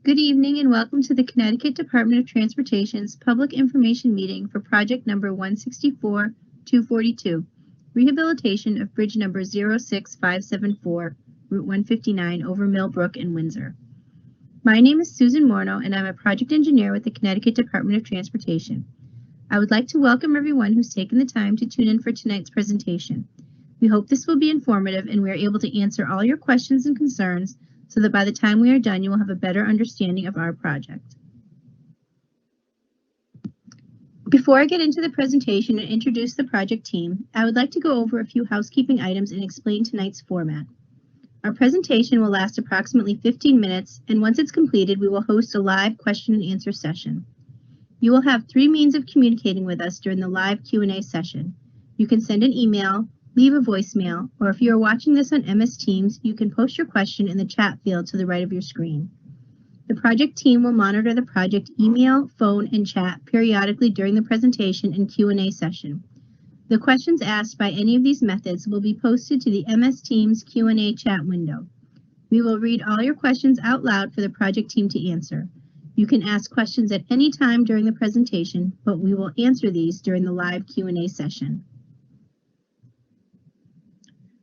Good evening and welcome to the Connecticut Department of Transportation's Public Information Meeting for Project number 164-242, Rehabilitation of Bridge number 06574, Route 159 over Brook in Windsor. My name is Susan Morno and I'm a project engineer with the Connecticut Department of Transportation. I would like to welcome everyone who's taken the time to tune in for tonight's presentation. We hope this will be informative and we are able to answer all your questions and concerns so that by the time we are done, you will have a better understanding of our project. Before I get into the presentation and introduce the project team, I would like to go over a few housekeeping items and explain tonight's format. Our presentation will last approximately 15 minutes, and once it's completed, we will host a live question and answer session. You will have three means of communicating with us during the live Q&A session. You can send an email, leave a voicemail, or if you are watching this on MS Teams, you can post your question in the chat field to the right of your screen. The project team will monitor the project email, phone, and chat periodically during the presentation and Q&A session. The questions asked by any of these methods will be posted to the MS Teams Q&A chat window. We will read all your questions out loud for the project team to answer. You can ask questions at any time during the presentation, but we will answer these during the live Q&A session.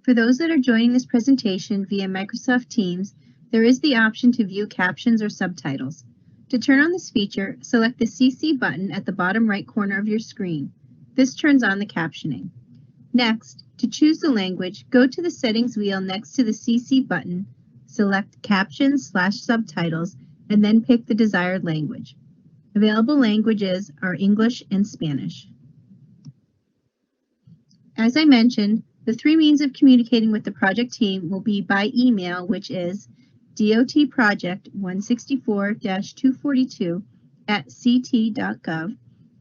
For those that are joining this presentation via Microsoft Teams, there is the option to view captions or subtitles. To turn on this feature, select the CC button at the bottom right corner of your screen. This turns on the captioning. Next, to choose the language, go to the settings wheel next to the CC button, select Captions/Subtitles, and then pick the desired language. Available languages are English and Spanish. As I mentioned, the three means of communicating with the project team will be by email, which is DOT Project.164-242 at ct.gov.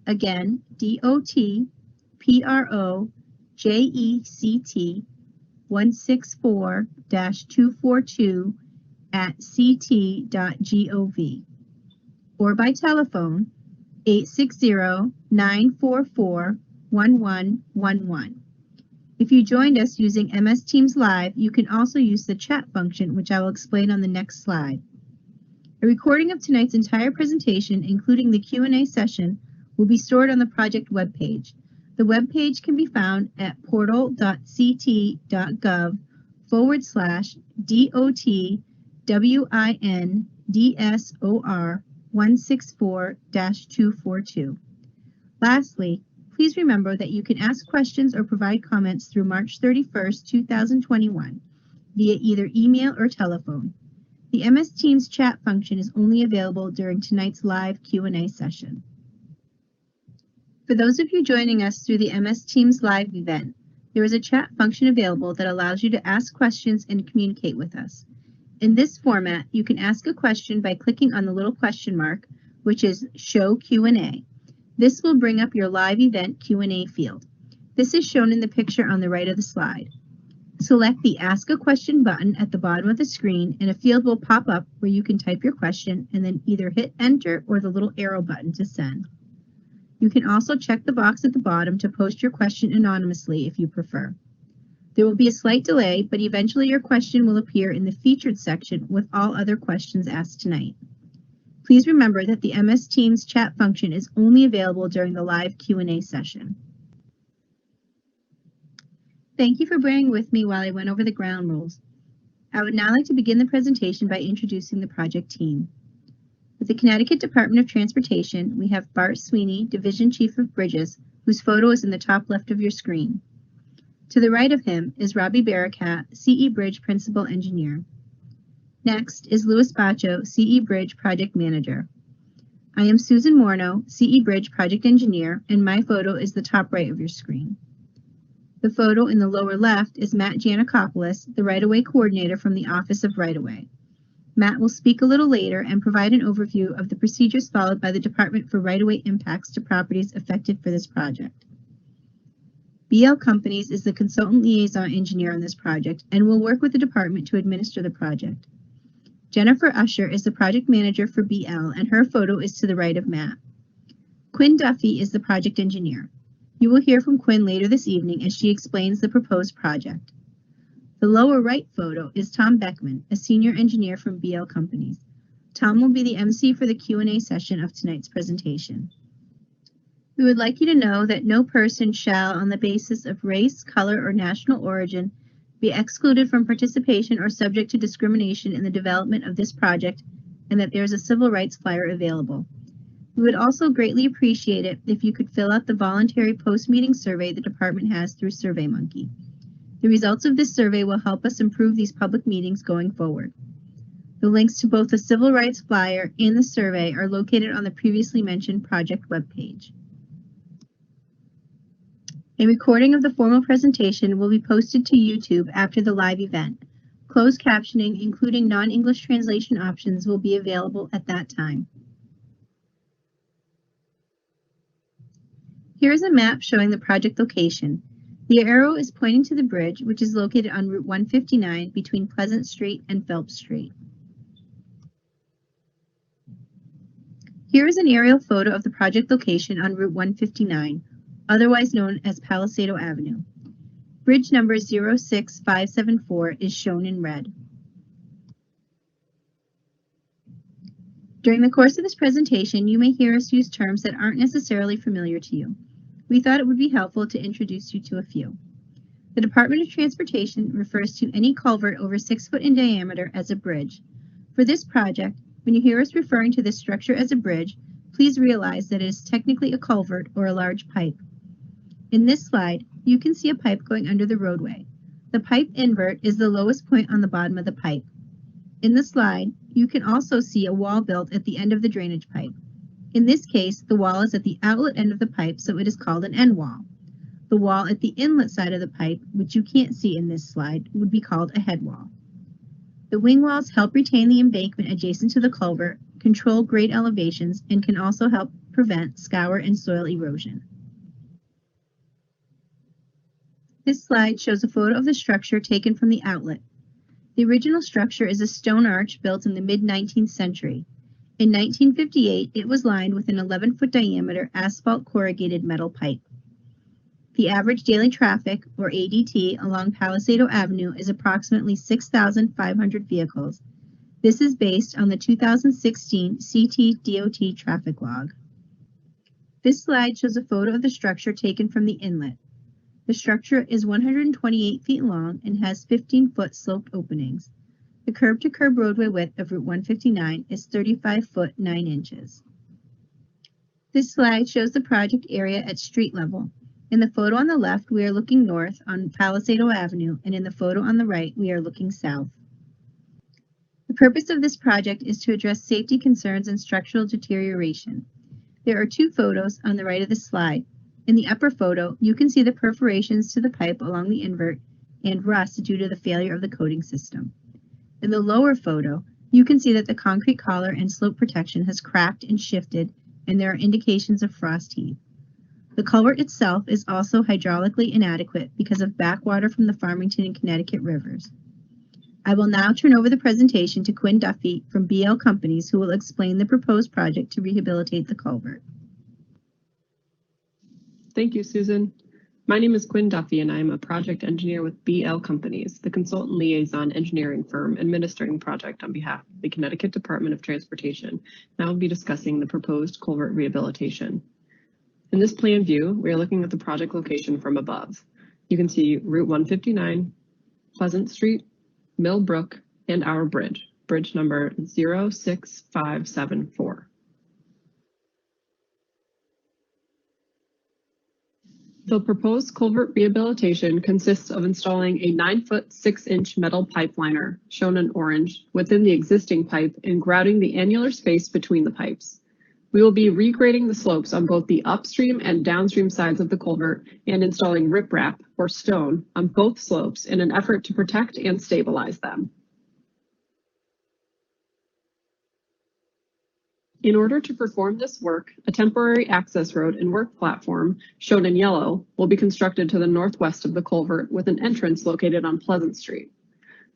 Again, DOT PROJECT 164-242 at ct.gov. Or by telephone, 860-944-1111. If you joined us using MS Teams Live, you can also use the chat function, which I will explain on the next slide. A recording of tonight's entire presentation, including the Q&A session, will be stored on the project webpage. The webpage can be found at portal.ctwindsor164-242. Lastly, please remember that you can ask questions or provide comments through March 31st, 2021 via either email or telephone. The MS Teams chat function is only available during tonight's live Q&A session. For those of you joining us through the MS Teams Live event, there is a chat function available that allows you to ask questions and communicate with us. In this format, you can ask a question by clicking on the little question mark, which is Show Q&A. This will bring up your live event Q&A field. This is shown in the picture on the right of the slide. Select the Ask a Question button at the bottom of the screen and a field will pop up where you can type your question and then either hit Enter or the little arrow button to send. You can also check the box at the bottom to post your question anonymously if you prefer. There will be a slight delay, but eventually your question will appear in the Featured section with all other questions asked tonight. Please remember that the MS Teams chat function is only available during the live Q&A session. Thank you for bearing with me while I went over the ground rules. I would now like to begin the presentation by introducing the project team. With the Connecticut Department of Transportation, we have Bart Sweeney, Division Chief of Bridges, whose photo is in the top left of your screen. To the right of him is Robbie Barakat, CE Bridge Principal Engineer. Next is Louis Bacho, CE Bridge Project Manager. I am Susan Morno, CE Bridge Project Engineer, and my photo is the top right of your screen. The photo in the lower left is Matt Janikopoulos, the Right-of-Way Coordinator from the Office of Right-of-Way. Matt will speak a little later and provide an overview of the procedures followed by the Department for right-of-way impacts to properties affected for this project. BL Companies is the consultant liaison engineer on this project and will work with the department to administer the project. Jennifer Usher is the project manager for BL and her photo is to the right of Matt. Quinn Duffy is the project engineer. You will hear from Quinn later this evening as she explains the proposed project. The lower right photo is Tom Beckman, a senior engineer from BL Companies. Tom will be the MC for the Q&A session of tonight's presentation. We would like you to know that no person shall, on the basis of race, color, or national origin, be excluded from participation or subject to discrimination in the development of this project, and that there is a civil rights flyer available. We would also greatly appreciate it if you could fill out the voluntary post-meeting survey the department has through SurveyMonkey. The results of this survey will help us improve these public meetings going forward. The links to both the civil rights flyer and the survey are located on the previously mentioned project webpage. A recording of the formal presentation will be posted to YouTube after the live event. Closed captioning, including non-English translation options, will be available at that time. Here is a map showing the project location. The arrow is pointing to the bridge, which is located on Route 159 between Pleasant Street and Phelps Street. Here is an aerial photo of the project location on Route 159, otherwise known as Palisado Avenue. Bridge number 06574 is shown in red. During the course of this presentation, you may hear us use terms that aren't necessarily familiar to you. We thought it would be helpful to introduce you to a few. The Department of Transportation refers to any culvert over 6 foot in diameter as a bridge. For this project, when you hear us referring to this structure as a bridge, please realize that it is technically a culvert or a large pipe. In this slide, you can see a pipe going under the roadway. The pipe invert is the lowest point on the bottom of the pipe. In the slide, you can also see a wall built at the end of the drainage pipe. In this case, the wall is at the outlet end of the pipe, so it is called an end wall. The wall at the inlet side of the pipe, which you can't see in this slide, would be called a head wall. The wing walls help retain the embankment adjacent to the culvert, control grade elevations, and can also help prevent scour and soil erosion. This slide shows a photo of the structure taken from the outlet. The original structure is a stone arch built in the mid-19th century. In 1958, it was lined with an 11-foot diameter asphalt corrugated metal pipe. The average daily traffic, or ADT, along Palisado Avenue is approximately 6,500 vehicles. This is based on the 2016 CTDOT traffic log. This slide shows a photo of the structure taken from the inlet. The structure is 128 feet long and has 15-foot sloped openings. The curb-to-curb roadway width of Route 159 is 35 foot 9 inches. This slide shows the project area at street level. In the photo on the left, we are looking north on Palisado Avenue, and in the photo on the right, we are looking south. The purpose of this project is to address safety concerns and structural deterioration. There are two photos on the right of the slide. In the upper photo, you can see the perforations to the pipe along the invert and rust due to the failure of the coating system. In the lower photo, you can see that the concrete collar and slope protection has cracked and shifted, and there are indications of frost heave. The culvert itself is also hydraulically inadequate because of backwater from the Farmington and Connecticut rivers. I will now turn over the presentation to Quinn Duffy from BL Companies, who will explain the proposed project to rehabilitate the culvert. Thank you, Susan. My name is Quinn Duffy, and I am a project engineer with BL Companies, the consultant liaison engineering firm administering the project on behalf of the Connecticut Department of Transportation. And I will be discussing the proposed culvert rehabilitation. In this plan view, we are looking at the project location from above. You can see Route 159, Pleasant Street, Mill Brook, and our bridge, bridge number 06574. The proposed culvert rehabilitation consists of installing a 9-foot 6-inch metal pipe liner, shown in orange, within the existing pipe and grouting the annular space between the pipes. We will be regrading the slopes on both the upstream and downstream sides of the culvert and installing riprap, or stone, on both slopes in an effort to protect and stabilize them. In order to perform this work, a temporary access road and work platform, shown in yellow, will be constructed to the northwest of the culvert with an entrance located on Pleasant Street.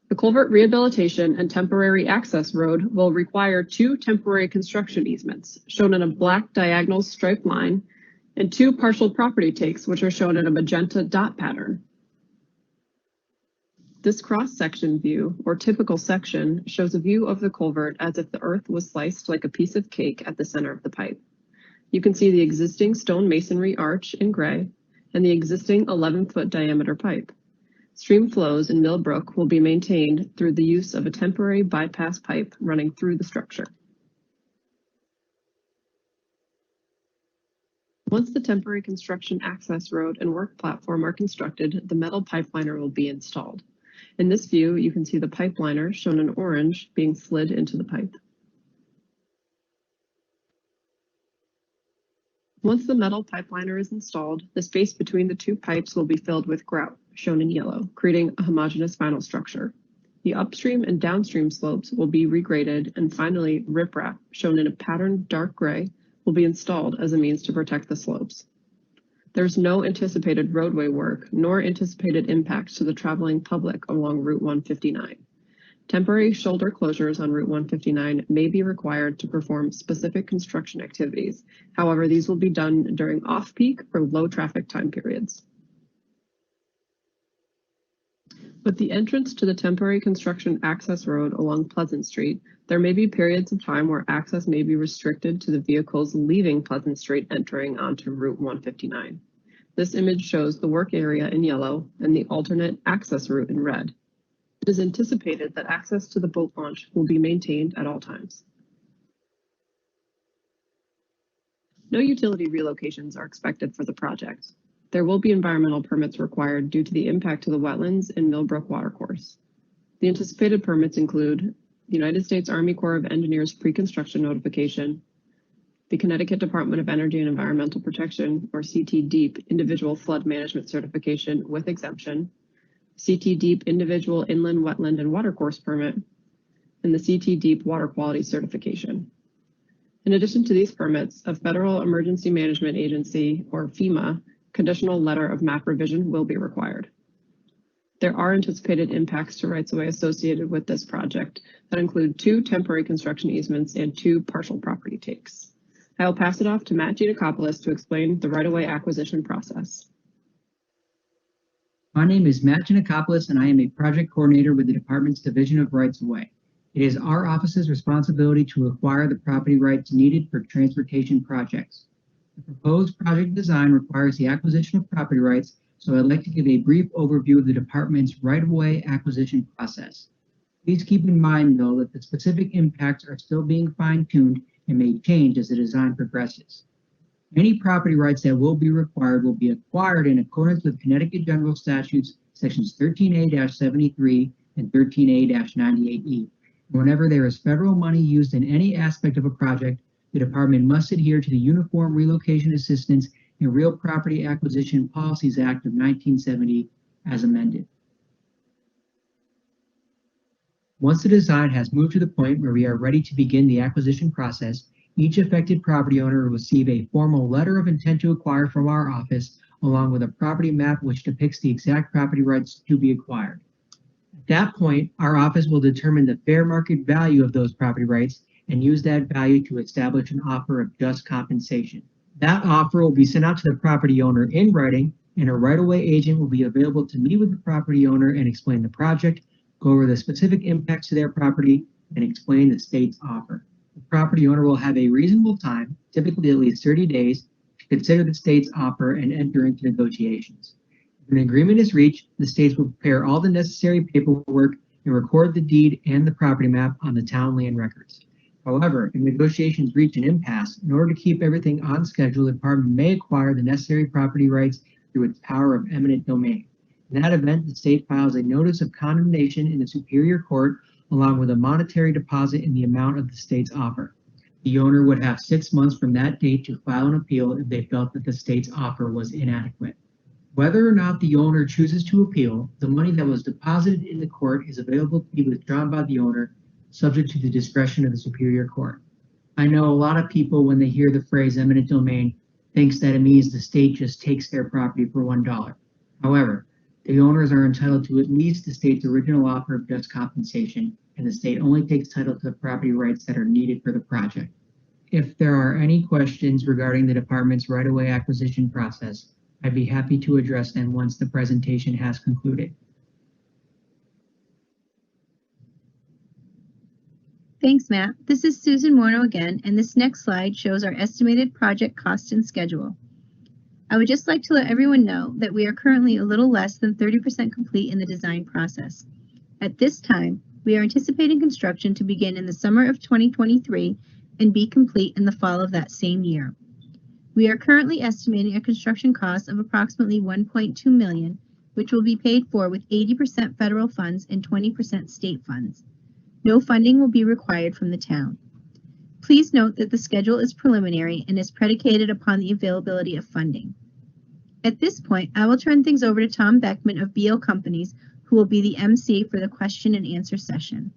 The culvert rehabilitation and temporary access road will require 2 temporary construction easements, shown in a black diagonal striped line, and 2 partial property takes, which are shown in a magenta dot pattern. This cross-section view, or typical section, shows a view of the culvert as if the earth was sliced like a piece of cake at the center of the pipe. You can see the existing stone masonry arch in gray and the existing 11-foot diameter pipe. Stream flows in Mill Brook will be maintained through the use of a temporary bypass pipe running through the structure. Once the temporary construction access road and work platform are constructed, the metal pipeliner will be installed. In this view, you can see the pipeliner, shown in orange, being slid into the pipe. Once the metal pipeliner is installed, the space between the two pipes will be filled with grout, shown in yellow, creating a homogeneous final structure. The upstream and downstream slopes will be regraded, and finally, riprap, shown in a patterned dark gray, will be installed as a means to protect the slopes. There's no anticipated roadway work, nor anticipated impacts to the traveling public along Route 159. Temporary shoulder closures on Route 159 may be required to perform specific construction activities. However, these will be done during off-peak or low traffic time periods. With the entrance to the temporary construction access road along Pleasant Street, there may be periods of time where access may be restricted to the vehicles leaving Pleasant Street entering onto Route 159. This image shows the work area in yellow and the alternate access route in red. It is anticipated that access to the boat launch will be maintained at all times. No utility relocations are expected for the project. There will be environmental permits required due to the impact to the wetlands and Mill Brook watercourse. The anticipated permits include the United States Army Corps of Engineers pre-construction notification, the Connecticut Department of Energy and Environmental Protection, or CTDOT, Individual Flood Management Certification with exemption, CTDOT Individual Inland Wetland and Watercourse Permit, and the CTDOT Water Quality Certification. In addition to these permits, a Federal Emergency Management Agency, or FEMA, conditional letter of map revision will be required. There are anticipated impacts to rights-of-way associated with this project that include 2 temporary construction easements and 2 partial property takes. I will pass it off to Matt Giannakopoulos to explain the right-of-way acquisition process. My name is Matt Giannakopoulos, and I am a project coordinator with the department's Division of Rights-of-Way. It is our office's responsibility to acquire the property rights needed for transportation projects. The proposed project design requires the acquisition of property rights, so I'd like to give a brief overview of the department's right-of-way acquisition process. Please keep in mind, though, that the specific impacts are still being fine-tuned and may change as the design progresses. Any property rights that will be required will be acquired in accordance with Connecticut General Statutes Sections 13A-73 and 13A-98E. Whenever there is federal money used in any aspect of a project, the department must adhere to the Uniform Relocation Assistance and Real Property Acquisition Policies Act of 1970 as amended. Once the design has moved to the point where we are ready to begin the acquisition process, each affected property owner will receive a formal letter of intent to acquire from our office, along with a property map which depicts the exact property rights to be acquired. At that point, our office will determine the fair market value of those property rights and use that value to establish an offer of just compensation. That offer will be sent out to the property owner in writing, and a right-of-way agent will be available to meet with the property owner and explain the project, go over the specific impacts to their property, and explain the state's offer. The property owner will have a reasonable time, typically at least 30 days, to consider the state's offer and enter into negotiations. If an agreement is reached, the states will prepare all the necessary paperwork and record the deed and the property map on the town land records. However, if negotiations reach an impasse, in order to keep everything on schedule, the department may acquire the necessary property rights through its power of eminent domain. In that event, the state files a notice of condemnation in the Superior Court, along with a monetary deposit in the amount of the state's offer. The owner would have 6 months from that date to file an appeal if they felt that the state's offer was inadequate. Whether or not the owner chooses to appeal, the money that was deposited in the court is available to be withdrawn by the owner, subject to the discretion of the Superior Court. I know a lot of people, when they hear the phrase eminent domain, thinks that it means the state just takes their property for $1. However, the owners are entitled to at least the state's original offer of just compensation, and the state only takes title to the property rights that are needed for the project. If there are any questions regarding the department's right-of-way acquisition process, I'd be happy to address them once the presentation has concluded. Thanks, Matt. This is Susan Morno again, and this next slide shows our estimated project cost and schedule. I would just like to let everyone know that we are currently a little less than 30% complete in the design process. At this time, we are anticipating construction to begin in the summer of 2023 and be complete in the fall of that same year. We are currently estimating a construction cost of approximately $1.2 million, which will be paid for with 80% federal funds and 20% state funds. No funding will be required from the town. Please note that the schedule is preliminary and is predicated upon the availability of funding. At this point, I will turn things over to Tom Beckman of BL Companies, who will be the MC for the question and answer session.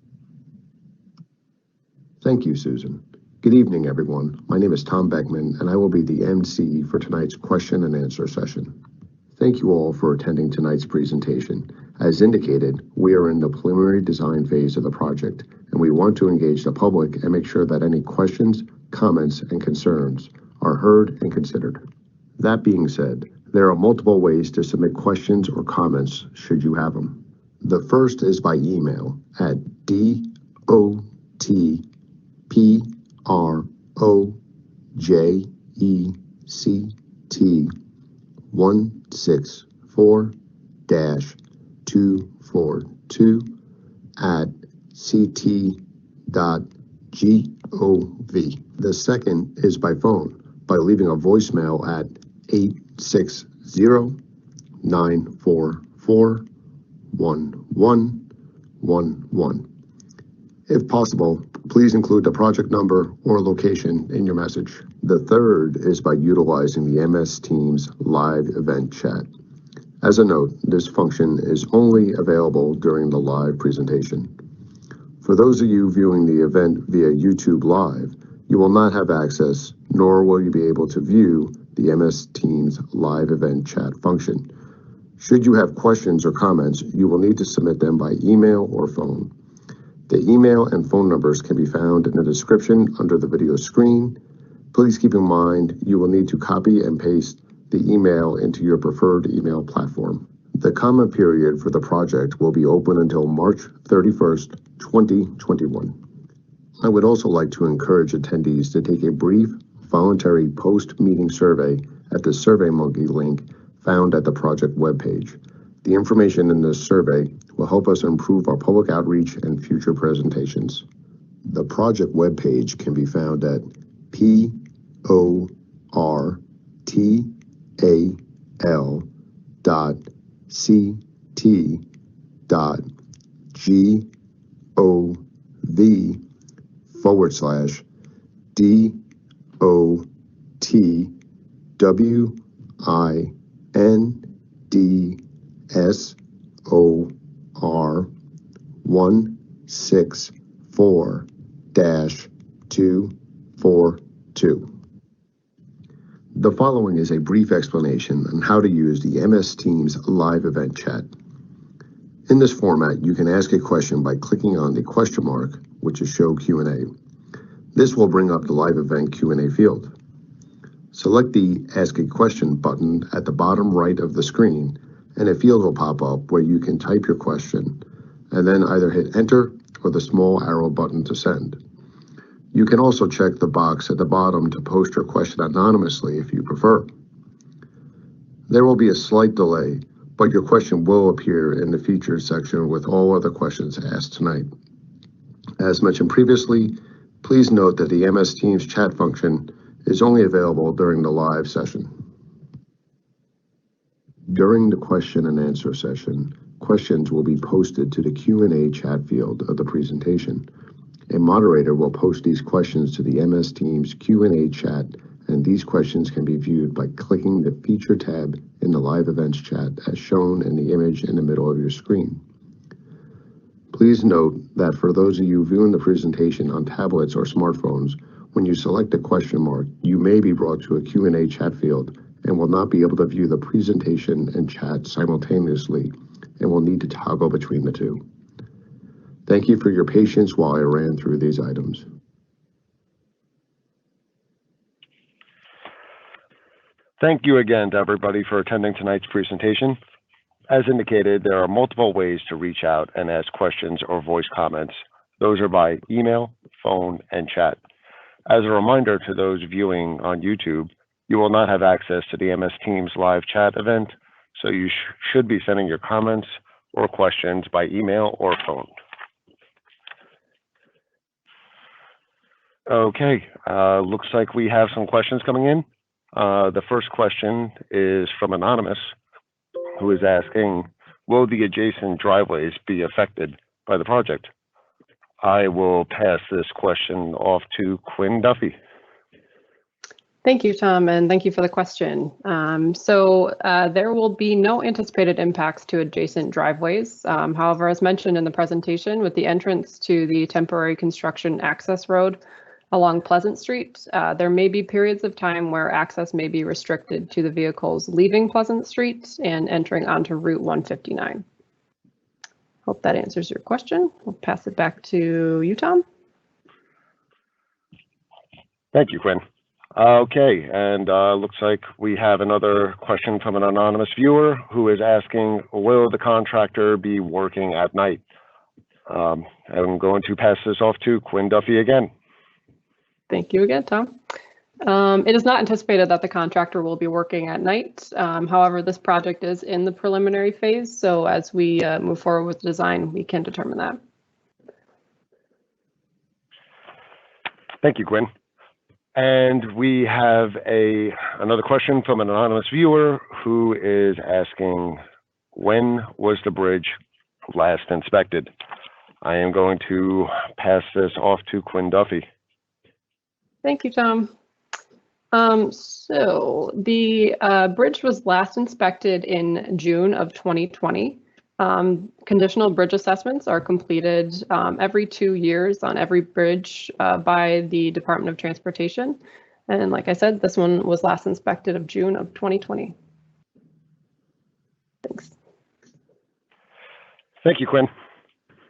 Thank you, Susan. Good evening, everyone. My name is Tom Beckman, and I will be the MC for tonight's question and answer session. Thank you all for attending tonight's presentation. As indicated, we are in the preliminary design phase of the project, and we want to engage the public and make sure that any questions, comments, and concerns are heard and considered. That being said, there are multiple ways to submit questions or comments should you have them. The first is by email at dotproject164-242 at CTDOT.gov. The second is by phone by leaving a voicemail at 860-944-1111. If possible, please include the project number or location in your message. The third is by utilizing the MS Teams live event chat. As a note, this function is only available during the live presentation. For those of you viewing the event via YouTube Live, you will not have access, nor will you be able to view the MS Teams live event chat function. Should you have questions or comments, you will need to submit them by email or phone. The email and phone numbers can be found in the description under the video screen. Please keep in mind you will need to copy and paste the email into your preferred email platform. The comment period for the project will be open until March 31st, 2021. I would also like to encourage attendees to take a brief voluntary post-meeting survey at the SurveyMonkey link found at the project webpage. The information in this survey will help us improve our public outreach and future presentations. The project webpage can be found at POR.TAWINDSOR164-242. The following is a brief explanation on how to use the MS Teams live event chat. In this format, you can ask a question by clicking on the question mark, which is Show Q&A. This will bring up the live event Q&A field. Select the Ask a Question button at the bottom right of the screen, and a field will pop up where you can type your question, and then either hit Enter or the small arrow button to send. You can also check the box at the bottom to post your question anonymously if you prefer. There will be a slight delay, but your question will appear in the featured section with all other questions asked tonight. As mentioned previously, please note that the MS Teams chat function is only available during the live session. During the question and answer session, questions will be posted to the Q&A chat field of the presentation. A moderator will post these questions to the MS Teams Q&A chat, and these questions can be viewed by clicking the Feature tab in the Live Events chat as shown in the image in the middle of your screen. Please note that for those of you viewing the presentation on tablets or smartphones, when you select the question mark, you may be brought to a Q&A chat field and will not be able to view the presentation and chat simultaneously and will need to toggle between the two. Thank you for your patience while I ran through these items. Thank you again to everybody for attending tonight's presentation. As indicated, there are multiple ways to reach out and ask questions or voice comments. Those are by email, phone, and chat. As a reminder to those viewing on YouTube, you will not have access to the MS Teams live chat event, so you should be sending your comments or questions by email or phone. Okay, looks like we have some questions coming in. The first question is from Anonymous, who is asking, will the adjacent driveways be affected by the project? I will pass this question off to Quinn Duffy. Thank you, Tom, and thank you for the question. There will be no anticipated impacts to adjacent driveways. However, as mentioned in the presentation, with the entrance to the temporary construction access road along Pleasant Street, there may be periods of time where access may be restricted to the vehicles leaving Pleasant Street and entering onto Route 159. Hope that answers your question. I'll pass it back to you, Tom. Thank you, Quinn. Okay, and looks like we have another question from an anonymous viewer who is asking, will the contractor be working at night? I'm going to pass this off to Quinn Duffy again. Thank you again, Tom. It is not anticipated that the contractor will be working at night. However, this project is in the preliminary phase, so as we move forward with design, we can determine that. Thank you, Quinn. And we have another question from an anonymous viewer who is asking, when was the bridge last inspected? I am going to pass this off to Quinn Duffy. Thank you, Tom. So the bridge was last inspected in June of 2020. Conditional bridge assessments are completed every 2 years on every bridge by the Department of Transportation. And like I said, this one was last inspected of June of 2020. Thanks. Thank you, Quinn.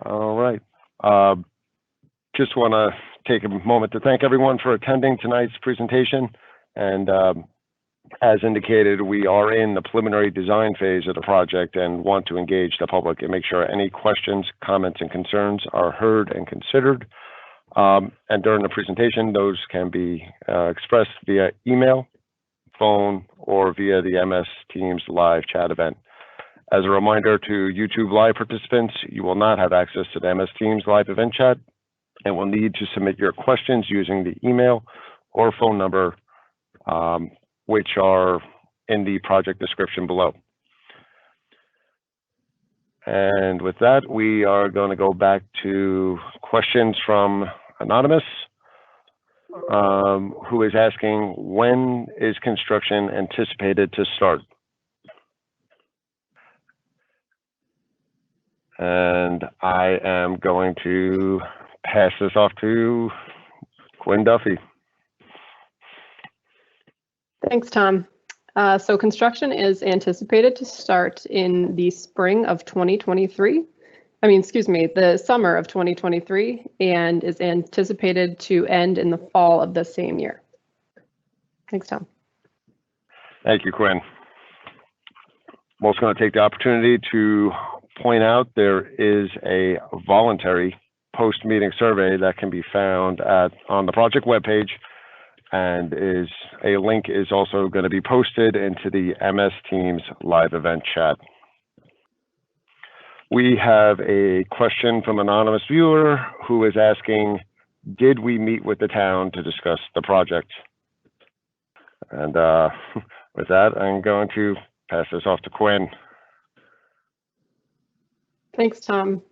All right. Just want to take a moment to thank everyone for attending tonight's presentation. And as indicated, we are in the preliminary design phase of the project and want to engage the public and make sure any questions, comments, and concerns are heard and considered. And during the presentation, those can be expressed via email, phone, or via the MS Teams live chat event. As a reminder to YouTube live participants, you will not have access to the MS Teams live event chat and will need to submit your questions using the email or phone number which are in the project description below. And with that, we are going to go back to questions from Anonymous, who is asking, when is construction anticipated to start? And I am going to pass this off to Quinn Duffy. Thanks, Tom. So construction is anticipated to start in the spring of 2023. The summer of 2023, and is anticipated to end in the fall of the same year. Thanks, Tom. Thank you, Quinn. I'm also going to take the opportunity to point out there is a voluntary post-meeting survey that can be found on the project webpage, and a link is also going to be posted into the MS Teams live event chat. We have a question from an anonymous viewer who is asking, did we meet with the town to discuss the project? And with that, I'm going to pass this off to Quinn. Thanks, Tom.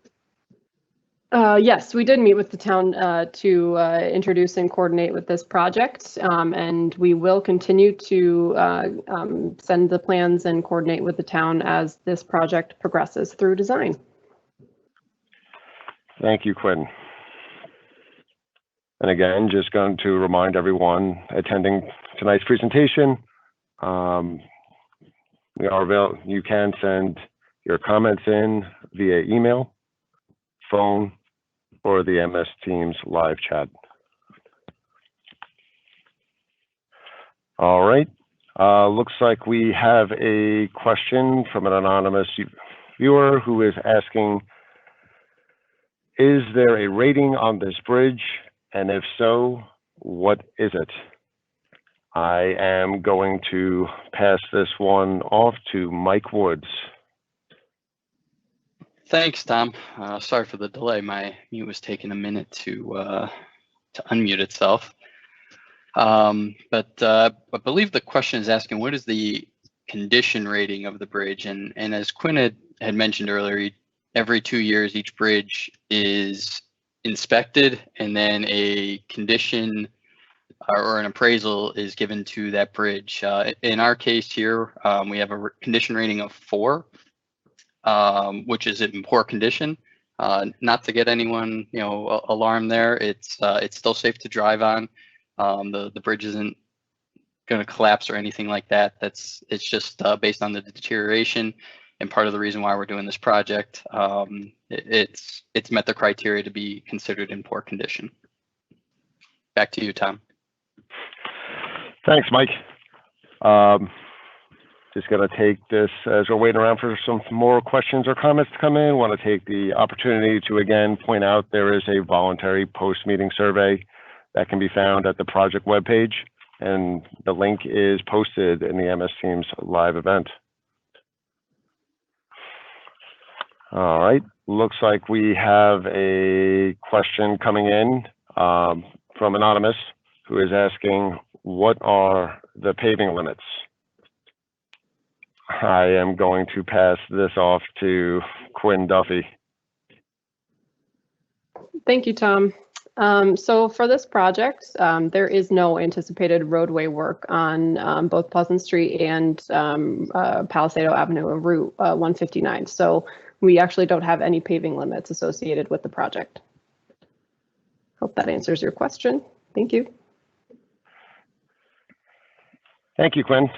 Yes, we did meet with the town to introduce and coordinate with this project, and we will continue to send the plans and coordinate with the town as this project progresses through design. Thank you, Quinn. And again, just going to remind everyone attending tonight's presentation, you can send your comments in via email, phone, or the MS Teams live chat. All right, looks like we have a question from an anonymous viewer who is asking, is there a rating on this bridge And if so, what is it? I am going to pass this one off to Mike Woods. Thanks, Tom. Sorry for the delay. My mute was taking a minute to unmute itself. But I believe the question is asking, what is the condition rating of the bridge? And as Quinn had mentioned earlier, every 2 years, each bridge is inspected, and then a condition or an appraisal is given to that bridge. In our case here, we have a condition rating of 4, which is in poor condition. Not to get anyone, alarmed there. It's still safe to drive on. The bridge isn't going to collapse or anything like that. It's just based on the deterioration, and part of the reason why we're doing this project. It's met the criteria to be considered in poor condition. Back to you, Tom. Thanks, Mike. Just going to take this as we're waiting around for some more questions or comments to come in. Want to take the opportunity to again point out there is a voluntary post-meeting survey that can be found at the project webpage, and the link is posted in the MS Teams live event. All right, looks like we have a question coming in from Anonymous, who is asking, what are the paving limits? I am going to pass this off to Quinn Duffy. Thank you, Tom. So for this project, there is no anticipated roadway work on both Pleasant Street and Palisado Avenue and Route 159. So we actually don't have any paving limits associated with the project. Hope that answers your question. Thank you. Thank you, Quinn.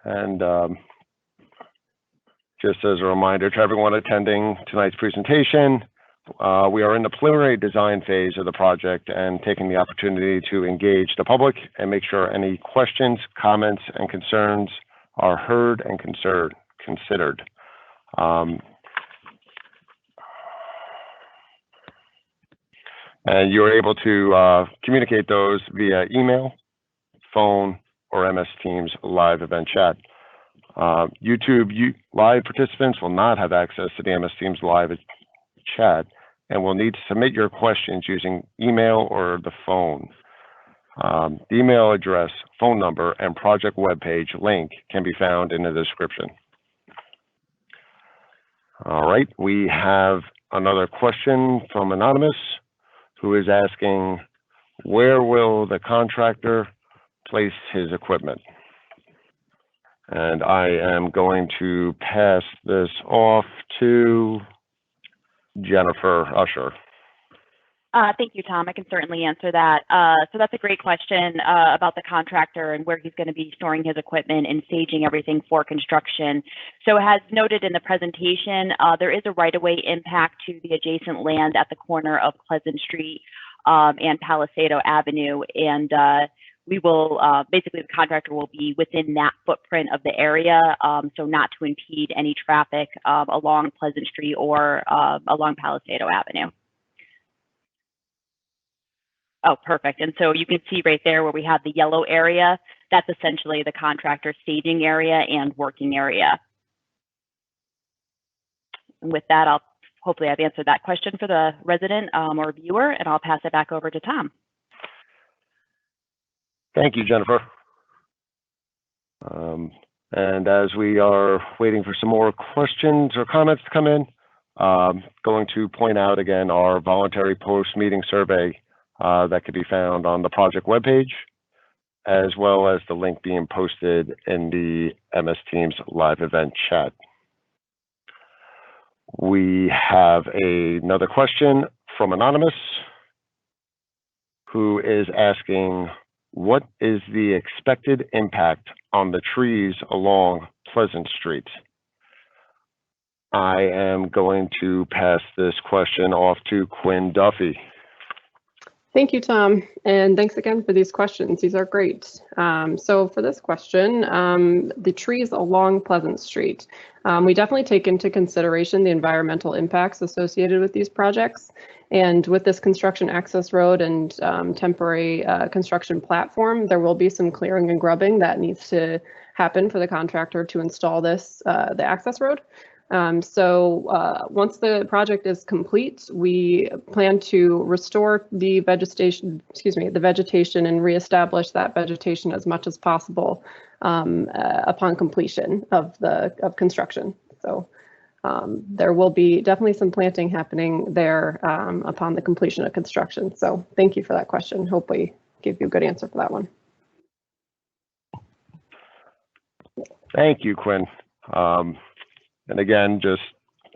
And just as a reminder to everyone attending tonight's presentation, we are in the preliminary design phase of the project and taking the opportunity to engage the public and make sure any questions, comments, and concerns are heard and considered. And you're able to communicate those via email, phone, or MS Teams live event chat. YouTube live participants will not have access to the MS Teams live chat and will need to submit your questions using email or the phone. The email address, phone number, and project webpage link can be found in the description. All right, we have another question from Anonymous, who is asking, where will the contractor place his equipment? And I am going to pass this off to Jennifer Usher. Thank you, Tom. I can certainly answer that. So that's a great question about the contractor and where he's going to be storing his equipment and staging everything for construction. So as noted in the presentation, there is a right-of-way impact to the adjacent land at the corner of Pleasant Street and Palisado Avenue. And we will, basically the contractor will be within that footprint of the area, so not to impede any traffic along Pleasant Street or along Palisado Avenue. Oh, perfect. And so you can see right there where we have the yellow area, that's essentially the contractor staging area and working area. And with that, hopefully I've answered that question for the resident or viewer, and I'll pass it back over to Tom. Thank you, Jennifer. And as we are waiting for some more questions or comments to come in, going to point out again our voluntary post-meeting survey that can be found on the project webpage, as well as the link being posted in the MS Teams live event chat. We have another question from Anonymous, who is asking, what is the expected impact on the trees along Pleasant Street? I am going to pass this question off to Quinn Duffy. Thank you, Tom, and thanks again for these questions. These are great. So for this question, the trees along Pleasant Street, we definitely take into consideration the environmental impacts associated with these projects. And with this construction access road and temporary construction platform, there will be some clearing and grubbing that needs to happen for the contractor to install this, the access road. So once the project is complete, we plan to restore the vegetation, and reestablish that vegetation as much as possible upon completion of construction. So there will be definitely some planting happening there upon the completion of construction. So thank you for that question. Hope we gave you a good answer for that one. Thank you, Quinn. And again, just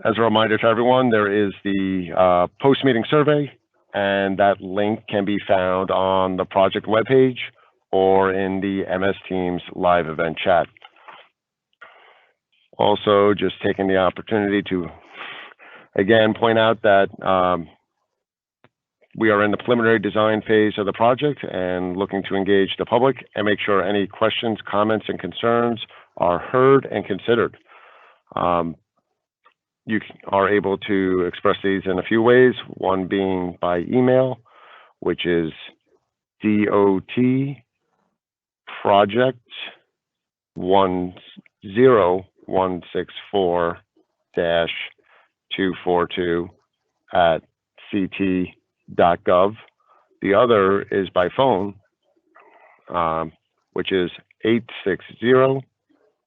as a reminder to everyone, there is the post-meeting survey, and that link can be found on the project webpage or in the MS Teams live event chat. Also, just taking the opportunity to, again, point out that we are in the preliminary design phase of the project and looking to engage the public and make sure any questions, comments, and concerns are heard and considered. You are able to express these in a few ways, one being by email, which is DOT Project.164-242 at CT.gov. The other is by phone, which is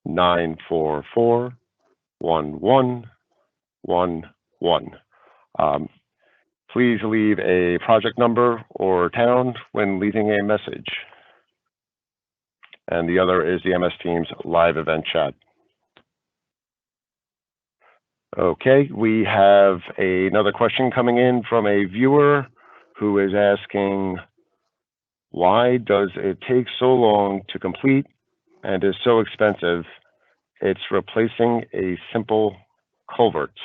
860-944-1111. Please leave a project number or town when leaving a message. And the other is the MS Teams live event chat. Okay, we have another question coming in from a viewer who is asking, why does it take so long to complete and is so expensive? It's replacing a simple culvert.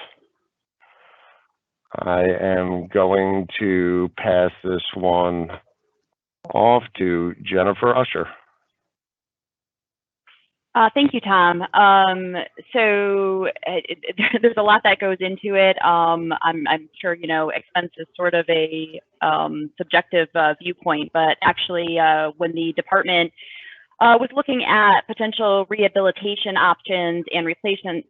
I am going to pass this one off to Jennifer Usher. Thank you, Tom. So there's a lot that goes into it. I'm sure, you know, expense is sort of a subjective viewpoint, but actually when the department was looking at potential rehabilitation options and replacement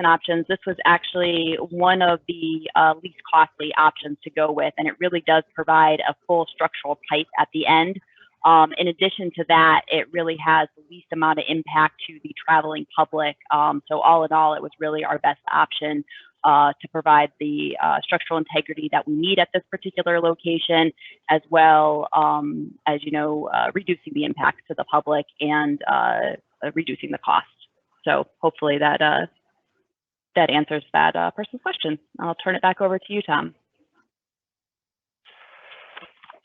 options, this was actually one of the least costly options to go with, and it really does provide a full structural pipe at the end. In addition to that, it really has the least amount of impact to the traveling public. So all in all, it was really our best option to provide the structural integrity that we need at this particular location, as well as, you know, reducing the impacts to the public and reducing the cost. So hopefully that that answers that person's question. I'll turn it back over to you, Tom.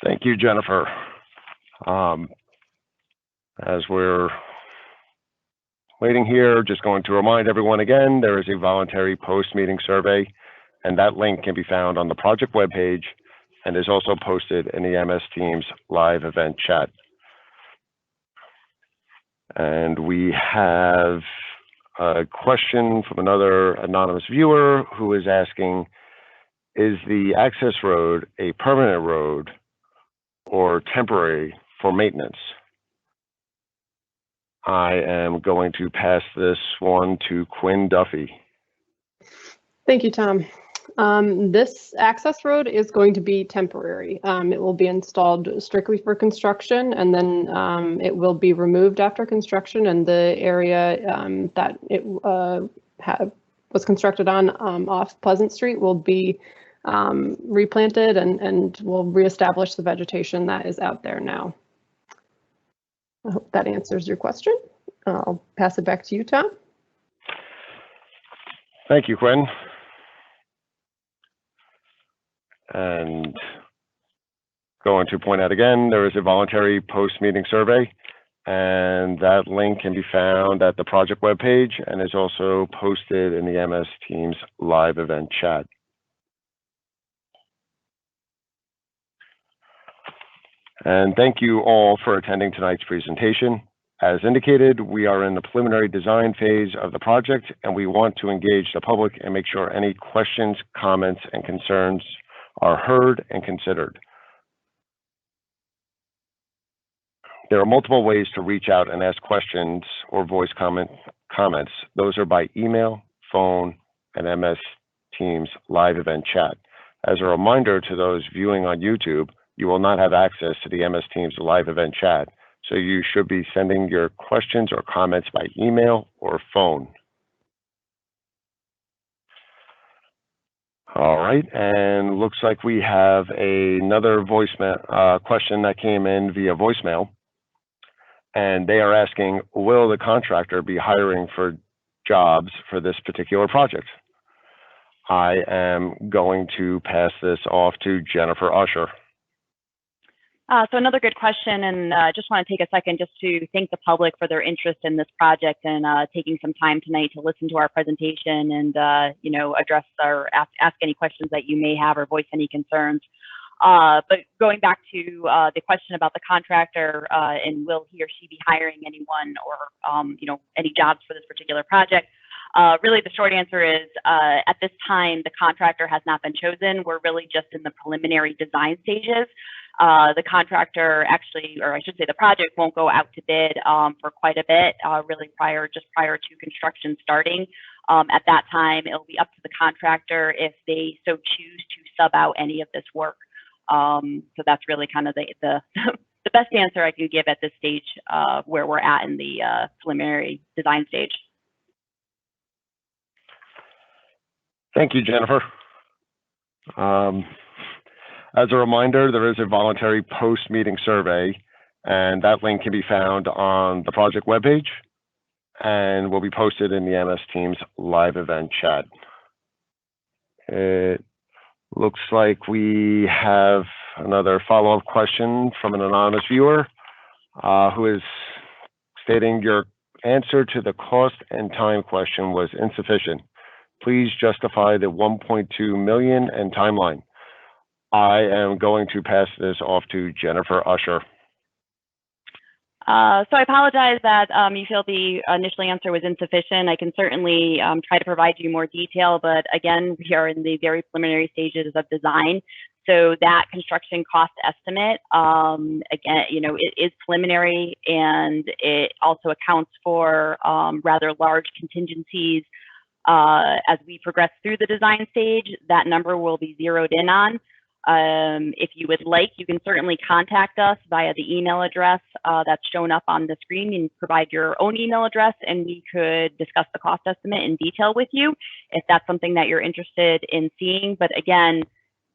Thank you, Jennifer. As we're waiting here, just going to remind everyone again, there is a voluntary post-meeting survey, and that link can be found on the project webpage and is also posted in the MS Teams live event chat. And we have a question from another anonymous viewer who is asking, is the access road a permanent road or temporary for maintenance? I am going to pass this one to Quinn Duffy. Thank you, Tom. This access road is going to be temporary. It will be installed strictly for construction, and then it will be removed after construction, and the area that it was constructed on off Pleasant Street will be replanted, and we'll reestablish the vegetation that is out there now. I hope that answers your question. I'll pass it back to you, Tom. Thank you, Quinn. And going to point out again, there is a voluntary post-meeting survey, and that link can be found at the project webpage and is also posted in the MS Teams live event chat. And thank you all for attending tonight's presentation. As indicated, we are in the preliminary design phase of the project, and we want to engage the public and make sure any questions, comments, and concerns are heard and considered. There are multiple ways to reach out and ask questions or voice comments. Those are by email, phone, and MS Teams live event chat. As a reminder to those viewing on YouTube, you will not have access to the MS Teams live event chat, so you should be sending your questions or comments by email or phone. All right, and looks like we have another voicemail question that came in via voicemail, and they are asking, will the contractor be hiring for jobs for this particular project? I am going to pass this off to Jennifer Usher. So another good question, and just want to take a second just to thank the public for their interest in this project and taking some time tonight to listen to our presentation and you know, address or ask any questions that you may have or voice any concerns. But going back to the question about the contractor and will he or she be hiring anyone or you know, any jobs for this particular project? Really, the short answer is at this time, the contractor has not been chosen. We're really just in the preliminary design stages. The contractor actually, or I should say the project won't go out to bid for quite a bit, really just prior to construction starting. At that time, it'll be up to the contractor if they so choose to sub out any of this work. So that's really kind of the best answer I can give at this stage where we're at in the preliminary design stage. Thank you, Jennifer. As a reminder, there is a voluntary post-meeting survey, and that link can be found on the project webpage and will be posted in the MS Teams live event chat. It looks like we have another follow-up question from an anonymous viewer who is stating your answer to the cost and time question was insufficient. Please justify the 1.2 million and timeline. I am going to pass this off to Jennifer Usher. So I apologize that you feel the initial answer was insufficient. I can certainly try to provide you more detail, but again, we are in the very preliminary stages of design. So that construction cost estimate, again, you know, it is preliminary and it also accounts for rather large contingencies. As we progress through the design stage, that number will be zeroed in on. If you would like, you can certainly contact us via the email address that's shown up on the screen and provide your own email address, and we could discuss the cost estimate in detail with you if that's something that you're interested in seeing. But again,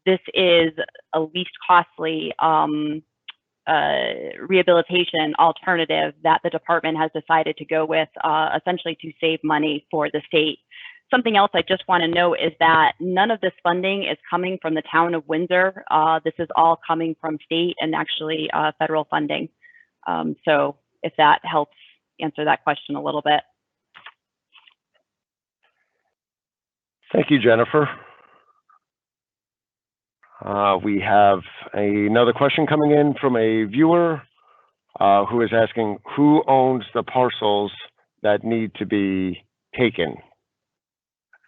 this is a least costly rehabilitation alternative that the department has decided to go with, essentially to save money for the state. Something else I just want to note is that none of this funding is coming from the town of Windsor. This is all coming from state and actually federal funding. So if that helps answer that question a little bit. Thank you, Jennifer. We have another question coming in from a viewer who is asking, who owns the parcels that need to be taken?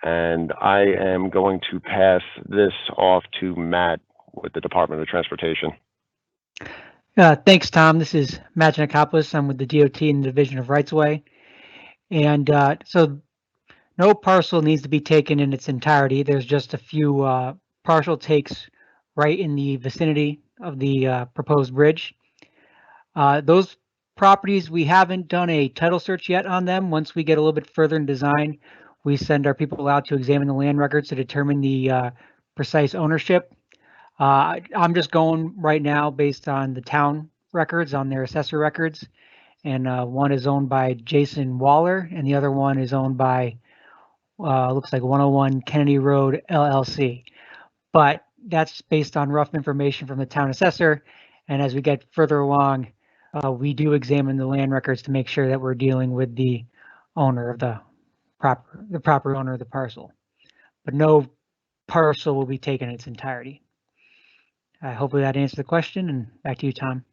And I am going to pass this off to Matt with the Department of Transportation. Thanks, Tom. This is Matt Janakopoulos. I'm with the DOT and the Division of Rights of Way. And so no parcel needs to be taken in its entirety. There's just a few partial takes right in the vicinity of the proposed bridge. Those properties, we haven't done a title search yet on them. Once we get a little bit further in design, we send our people out to examine the land records to determine the precise ownership. I'm just going right now based on the town records, on their assessor records. And one is owned by Jason Waller, and the other one is owned by, looks like 101 Kennedy Road, LLC. But that's based on rough information from the town assessor. And as we get further along, we do examine the land records to make sure that we're dealing with the owner of the proper owner of the parcel. But no parcel will be taken in its entirety. Hopefully that answers the question, and back to you, Tom.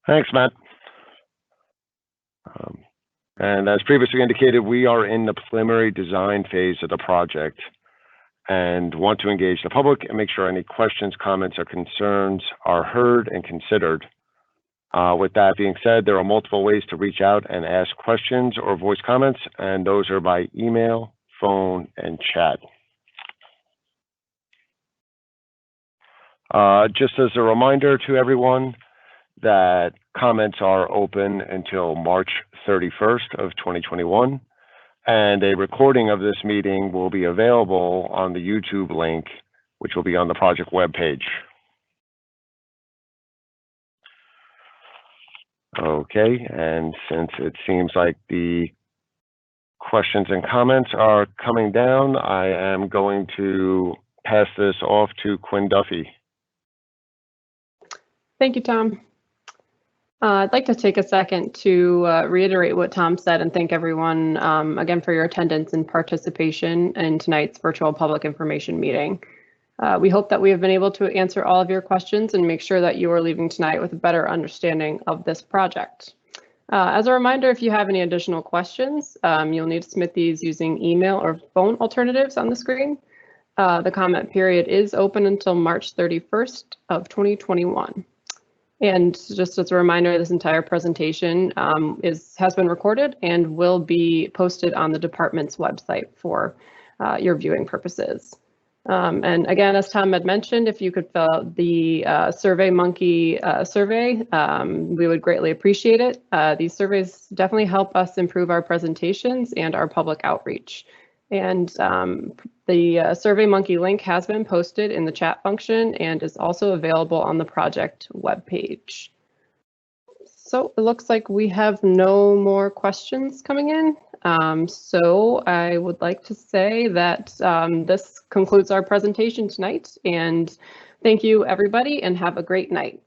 Thanks, Matt. And as previously indicated, we are in the preliminary design phase of the project. and want to engage the public and make sure any questions, comments, or concerns are heard and considered. With that being said, there are multiple ways to reach out and ask questions or voice comments, and those are by email, phone, and chat. Just as a reminder to everyone that comments are open until March 31st of 2021, and a recording of this meeting will be available on the YouTube link, which will be on the project webpage. Okay, and since it seems like the questions and comments are coming down, I am going to pass this off to Quinn Duffy. Thank you, Tom. I'd like to take a second to reiterate what Tom said and thank everyone again for your attendance and participation in tonight's virtual public information meeting. We hope that we have been able to answer all of your questions and make sure that you are leaving tonight with a better understanding of this project. As a reminder, if you have any additional questions, you'll need to submit these using email or phone alternatives on the screen. The comment period is open until March 31st of 2021. And just as a reminder, this entire presentation has been recorded and will be posted on the department's website for your viewing purposes. And again, as Tom had mentioned, if you could fill out the SurveyMonkey survey, we would greatly appreciate it. These surveys definitely help us improve our presentations and our public outreach. And the SurveyMonkey link has been posted in the chat function and is also available on the project webpage. So it looks like we have no more questions coming in. So I would like to say that this concludes our presentation tonight, and thank you everybody and have a great night.